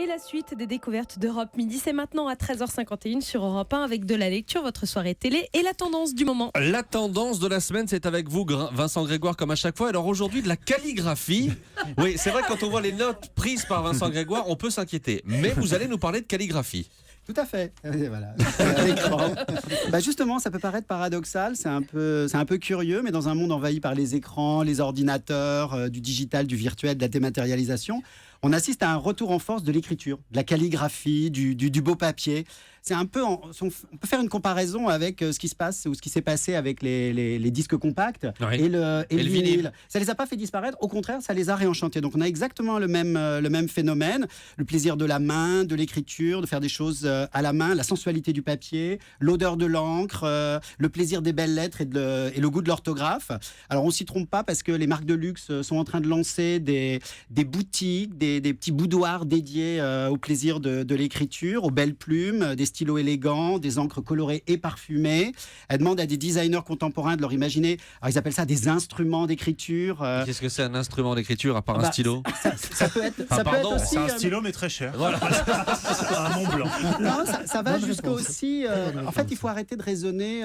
Et la suite des découvertes d'Europe Midi, c'est maintenant à 13h51 sur Europe 1 avec de la lecture, votre soirée télé et la tendance du moment. La tendance de la semaine, c'est avec vous, Vincent Grégoire, comme à chaque fois. Alors aujourd'hui, de la calligraphie. Oui, c'est vrai que quand on voit les notes prises par Vincent Grégoire, on peut s'inquiéter. Mais vous allez nous parler de calligraphie. Tout à fait. Et voilà. Justement, ça peut paraître paradoxal, c'est un peu curieux, mais dans un monde envahi par les écrans, les ordinateurs, du digital, du virtuel, de la dématérialisation, on assiste à un retour en force de l'écriture, de la calligraphie, du beau papier. C'est un peu, on peut faire une comparaison avec ce qui se passe ou ce qui s'est passé avec les disques compacts et le vinyle. Ça les a pas fait disparaître, au contraire, ça les a réenchantés. Donc on a exactement le même phénomène, le plaisir de la main, de l'écriture, de faire des choses à la main, la sensualité du papier, l'odeur de l'encre, le plaisir des belles lettres et le goût de l'orthographe. Alors on s'y trompe pas parce que les marques de luxe sont en train de lancer des boutiques, des petits boudoirs dédiés au plaisir de l'écriture, aux belles plumes, des stylos élégants, des encres colorées et parfumées. Elles demandent à des designers contemporains de leur imaginer, alors ils appellent ça des instruments d'écriture. Qu'est-ce que c'est un instrument d'écriture à part un stylo? Ça peut être, aussi... C'est un stylo mais très cher. Voilà. Un Mont Blanc. Non, ça va jusqu'à aussi... en fait, il faut arrêter de raisonner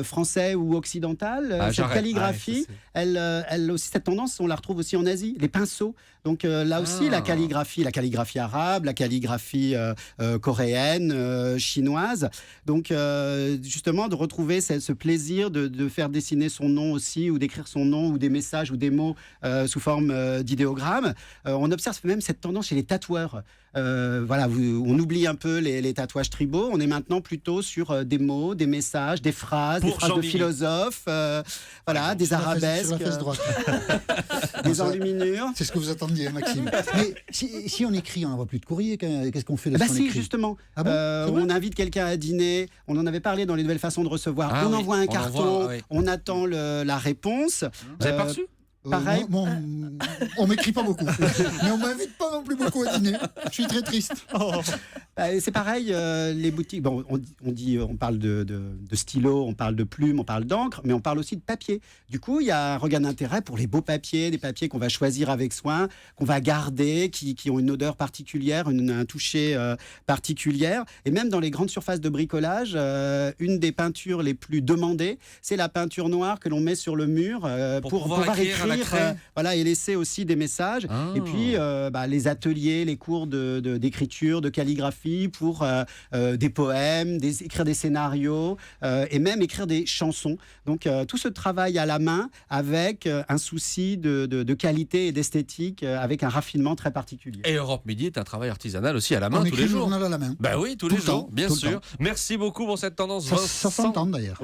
français ou occidental. Cette calligraphie, elle aussi, cette tendance, on la retrouve aussi en Asie. Les pinceaux. Donc là aussi, la calligraphie arabe, la calligraphie coréenne, chinoise. Donc justement, de retrouver ce plaisir de faire dessiner son nom aussi, ou d'écrire son nom, ou des messages, ou des mots sous forme d'idéogrammes. On observe même cette tendance chez les tatoueurs. On oublie un peu les tatouages tribaux. On est maintenant plutôt sur des mots, des messages, des phrases de philosophes, des arabesques, sur la fesse droite. des enluminures. C'est ce que vous attendiez, Maxime. Mais si on écrit, on n'envoie plus de courrier. Qu'est-ce qu'on fait de ce qu'on écrit? Justement. Ah bon, on invite quelqu'un à dîner. On en avait parlé dans les nouvelles façons de recevoir. Envoie un carton. On attend la réponse. Vous avez pas reçu? Pareil. On m'écrit pas beaucoup, mais on m'invite pas non plus beaucoup à dîner. Je suis très triste. C'est pareil, les boutiques. Bon, on parle de stylo, on parle de plumes, on parle d'encre, mais on parle aussi de papier. Du coup, il y a un regain d'intérêt pour les beaux papiers, des papiers qu'on va choisir avec soin, qu'on va garder, qui ont une odeur particulière, un toucher particulier. Et même dans les grandes surfaces de bricolage, une des peintures les plus demandées, c'est la peinture noire que l'on met sur le mur pour pouvoir écrire. Et laisser aussi des messages. Et puis les ateliers, les cours d'écriture, de calligraphie pour des poèmes, écrire des scénarios et même écrire des chansons. Donc tout ce travail à la main avec un souci de qualité et d'esthétique, avec un raffinement très particulier. Et Europe Midi est un travail artisanal aussi à la main tous les jours. On écrit à la main. Bah oui, tous les jours, bien sûr. Merci beaucoup pour cette tendance, Ça s'entend d'ailleurs.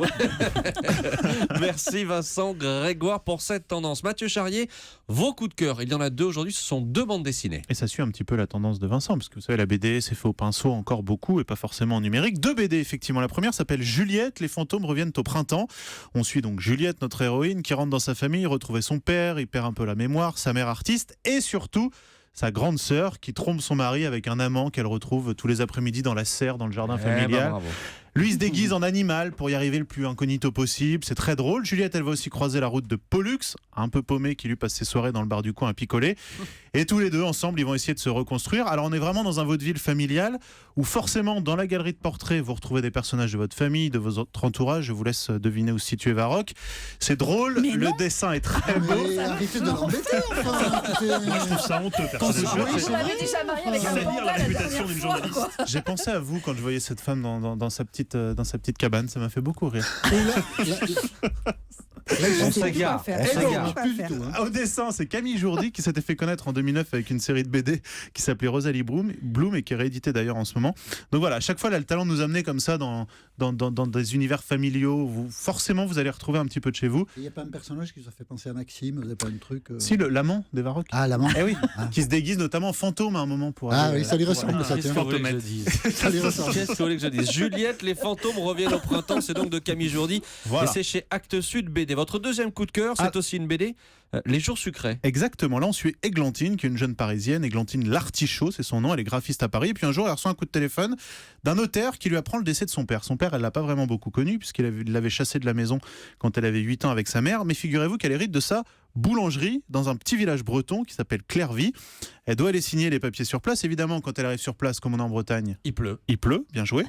Merci Vincent Grégoire pour cette tendance. Mathieu Charrier, vos coups de cœur, il y en a deux aujourd'hui, ce sont deux bandes dessinées. Et ça suit un petit peu la tendance de Vincent, parce que vous savez, la BD, c'est fait au pinceau encore beaucoup, et pas forcément en numérique. Deux BD, effectivement. La première s'appelle Juliette, les fantômes reviennent au printemps. On suit donc Juliette, notre héroïne, qui rentre dans sa famille, retrouver son père, il perd un peu la mémoire, sa mère artiste, et surtout sa grande sœur qui trompe son mari avec un amant qu'elle retrouve tous les après-midi dans la serre, dans le jardin familial. Bravo. Lui se déguise en animal pour y arriver le plus incognito possible. C'est très drôle. Juliette, elle va aussi croiser la route de Pollux, un peu paumé qui lui passe ses soirées dans le bar du coin à picoler. Et tous les deux, ensemble, ils vont essayer de se reconstruire. Alors, on est vraiment dans un vaudeville familial où forcément, dans la galerie de portraits, vous retrouvez des personnages de votre famille, de votre entourage. Je vous laisse deviner où se situe Varrock. C'est drôle. Le dessin est très beau. Arrêtez de l'embêter, enfin. Moi, je trouve ça honteux, personnellement. On avait déjà marié avec un Salir panda la la réputation dernière d'une fois, journaliste. quoi. J'ai pensé à vous quand je voyais cette femme dans sa petite cabane. Ça m'a fait beaucoup rire. On s'égare. Au dessin, c'est Camille Jourdi qui s'était fait connaître en 2009 avec une série de BD qui s'appelait Rosalie Bloom et qui est rééditée d'ailleurs en ce moment. Donc voilà, à chaque fois, elle a le talent de nous amener comme ça dans des univers familiaux où forcément vous allez retrouver un petit peu de chez vous. Il n'y a pas un personnage qui vous a fait penser à Maxime? Vous n'avez pas un truc Si, l'amant des Varrock. Ah, l'amant. Eh oui, qui se déguise notamment en fantôme à un moment pour aller, oui, ça lui ressemble, ça. Qu'est-ce que vous voulez que je dise Ça lui ressemble. Qu'est-ce que vous voulez que je dise Juliette, les fantômes reviennent au printemps, c'est donc de Camille Jourdi. Voilà. Et c'est chez Actes Sud BD. Votre deuxième coup de cœur, c'est aussi une BD, Les Jours Sucrés. Exactement, là on suit Églantine, qui est une jeune parisienne. Églantine Lartichaut, c'est son nom, elle est graphiste à Paris. Et puis un jour, elle reçoit un coup de téléphone d'un notaire qui lui apprend le décès de son père. Son père, elle l'a pas vraiment beaucoup connu, puisqu'il l'avait chassé de la maison quand elle avait 8 ans avec sa mère. Mais figurez-vous qu'elle hérite de sa boulangerie dans un petit village breton qui s'appelle Clairvy. Elle doit aller signer les papiers sur place. Évidemment, quand elle arrive sur place, comme on est en Bretagne, Il pleut. il pleut, bien joué.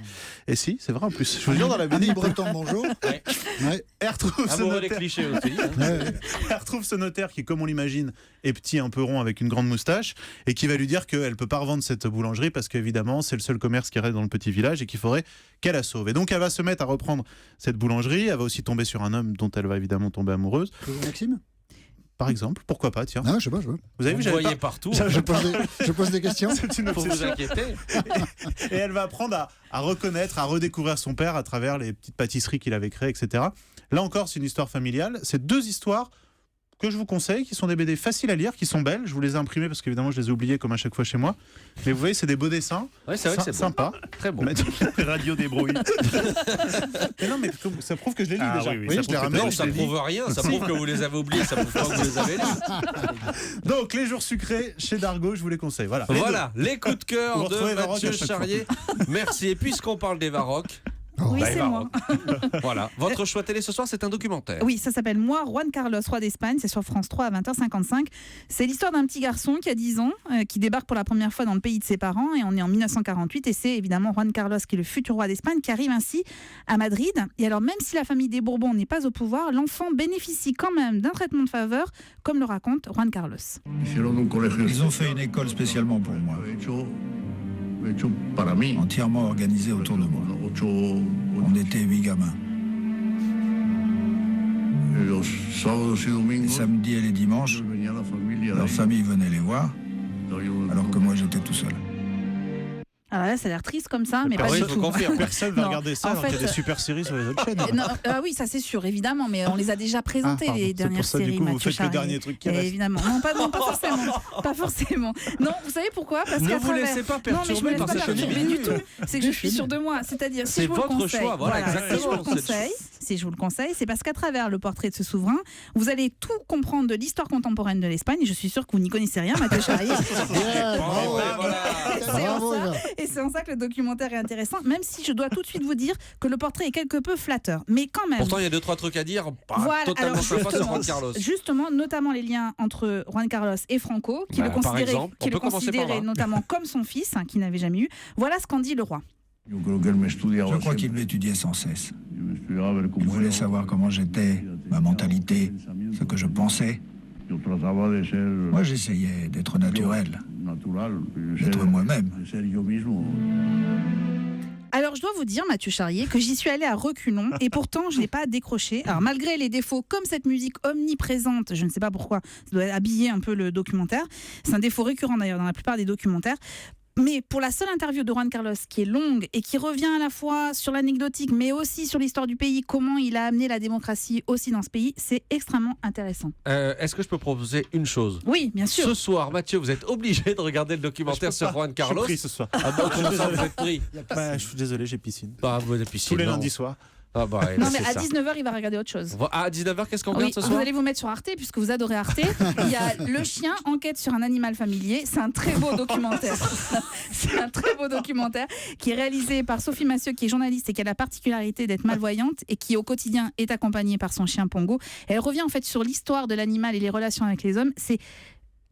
Et si, c'est vrai en plus. Je vous jure, dans la BD, Annie Breton, bonjour. Ouais. Ouais. elle retrouve ce Amoureux des notaire. clichés aussi. hein. Ouais. Elle retrouve ce notaire qui, comme on l'imagine, est petit, un peu rond, avec une grande moustache, et qui va lui dire qu'elle ne peut pas revendre cette boulangerie parce qu'évidemment, c'est le seul commerce qui reste dans le petit village et qu'il faudrait qu'elle la sauve. Et donc, elle va se mettre à reprendre cette boulangerie. Elle va aussi tomber sur un homme dont elle va évidemment tomber amoureuse. Bonjour, Maxime. Par exemple, pourquoi pas, tiens. Non, je sais pas. Vous avez Vous vu, me j'avais voyez pas... partout. Je pose des questions. C'est une Pour vous obsession. inquiéter. Et elle va apprendre à reconnaître, à redécouvrir son père à travers les petites pâtisseries qu'il avait créées, etc. Là encore, c'est une histoire familiale. C'est 2 histoires que je vous conseille, qui sont des BD faciles à lire, qui sont belles. Je vous les ai imprimées parce qu'évidemment, je les ai oubliées comme à chaque fois chez moi. Mais vous voyez, c'est des beaux dessins. Ouais, c'est vrai que c'est beau. Sympa. Très bon. Radio débrouille. Mais non, mais ça prouve que je les lis déjà. oui, ça ça prouve prouve que que Non, je ça les lis. prouve rien. Ça prouve que vous les avez oubliés. Ça prouve pas que vous les avez lus. Donc, les jours sucrés chez Dargaud, je vous les conseille. Voilà. Les Voilà, les coups de Vous cœur retrouvez de Varrock Mathieu à chaque fois. Charrier. Merci. Et puisqu'on parle des Varrock, Oh. Oui, bah, c'est les moi. Varrock. Voilà. Votre choix télé ce soir, c'est un documentaire. Oui, ça s'appelle Moi, Juan Carlos, roi d'Espagne. C'est sur France 3 à 20h55. C'est l'histoire d'un petit garçon qui a 10 ans, qui débarque pour la première fois dans le pays de ses parents. Et on est en 1948. Et c'est évidemment Juan Carlos, qui est le futur roi d'Espagne, qui arrive ainsi à Madrid. Et alors, même si la famille des Bourbons n'est pas au pouvoir, l'enfant bénéficie quand même d'un traitement de faveur, comme le raconte Juan Carlos. Ils ont fait une école spécialement pour moi, entièrement organisée autour de moi. On était 8 gamins. Les samedis et les dimanches, leur famille venait les voir, alors que moi j'étais tout seul. Alors là, ça a l'air triste comme ça, mais Ah pas oui, du je tout. confirme. Personne va Non, regarder ça en alors qu'il y a fait, des super séries sur les autres chaînes. Non, oui, ça c'est sûr, évidemment, mais on les a déjà présentées, Pardon, les c'est dernières pour ça, séries, du coup, vous Mathieu faites le Charrier. dernier truc qui Et reste. évidemment. Non, pas forcément. Pas forcément. Non, vous savez pourquoi? Parce Ne qu'à vous travers... laissez pas Non, mais je me perturber laisse par pas cette perturber émission. du tout. C'est que je suis sûre de moi. C'est-à-dire, si C'est je vous le votre conseille, choix, voilà, si je vous le exactement. conseille, c'est parce qu'à travers le portrait de ce souverain, vous allez tout comprendre de l'histoire contemporaine de l'Espagne. Et je suis sûre que vous n'y connaissez rien, Mathieu Charrier. Yeah, bravo. Bravo, Eva. Et c'est en ça que le documentaire est intéressant, même si je dois tout de suite vous dire que le portrait est quelque peu flatteur. Mais quand même. Pourtant, il y a 2-3 trucs à dire. Pas Voilà, totalement alors sympa sur Juan Carlos. justement, notamment les liens entre Juan Carlos et Franco, qui Bah, le par considérait, exemple, on peut commencer par là. notamment comme son fils, qui n'avait jamais eu. Voilà ce qu'en dit le roi. Je crois qu'il m'étudiait sans cesse. Il voulait savoir comment j'étais, ma mentalité, ce que je pensais. Moi, j'essayais d'être naturel, d'être moi-même. Alors, je dois vous dire, Mathieu Charrier, que j'y suis allée à reculons et pourtant, je ne l'ai pas décroché. Alors, malgré les défauts, comme cette musique omniprésente, je ne sais pas pourquoi, ça doit habiller un peu le documentaire. C'est un défaut récurrent d'ailleurs dans la plupart des documentaires. Mais pour la seule interview de Juan Carlos, qui est longue et qui revient à la fois sur l'anecdotique, mais aussi sur l'histoire du pays, comment il a amené la démocratie aussi dans ce pays, c'est extrêmement intéressant. Est-ce que je peux proposer une chose? Oui, bien sûr. Ce soir, Mathieu, vous êtes obligé de regarder le documentaire sur Juan Je Carlos. suis pris ce soir. Ah bon, comment ça, vous êtes pris? Bah, je suis désolé, j'ai piscine. Bah, vous êtes piscine, Tous les non. lundis soirs. Ah bah, Non, mais c'est à ça. 19h, il va regarder autre chose. À 19h, qu'est-ce qu'on Oui, regarde ce vous soir? allez vous mettre sur Arte, puisque vous adorez Arte. Il y a Le Chien, enquête sur un animal familier. C'est un très beau documentaire. C'est un très beau documentaire qui est réalisé par Sophie Massieu, qui est journaliste et qui a la particularité d'être malvoyante et qui, au quotidien, est accompagnée par son chien Pongo. Elle revient en fait sur l'histoire de l'animal et les relations avec les hommes. C'est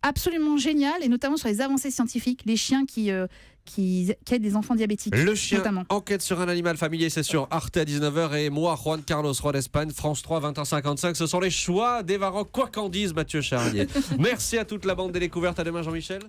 absolument génial, et notamment sur les avancées scientifiques, les chiens qui aident des enfants diabétiques. Le Chien, notamment. enquête sur un animal familier, c'est sur Arte à 19h. Et moi, Juan Carlos, roi d'Espagne, France 3, 20h55. Ce sont les choix des Varrock, quoi qu'en dise Mathieu Charrier. Merci à toute la bande des découvertes. À demain, Jean-Michel.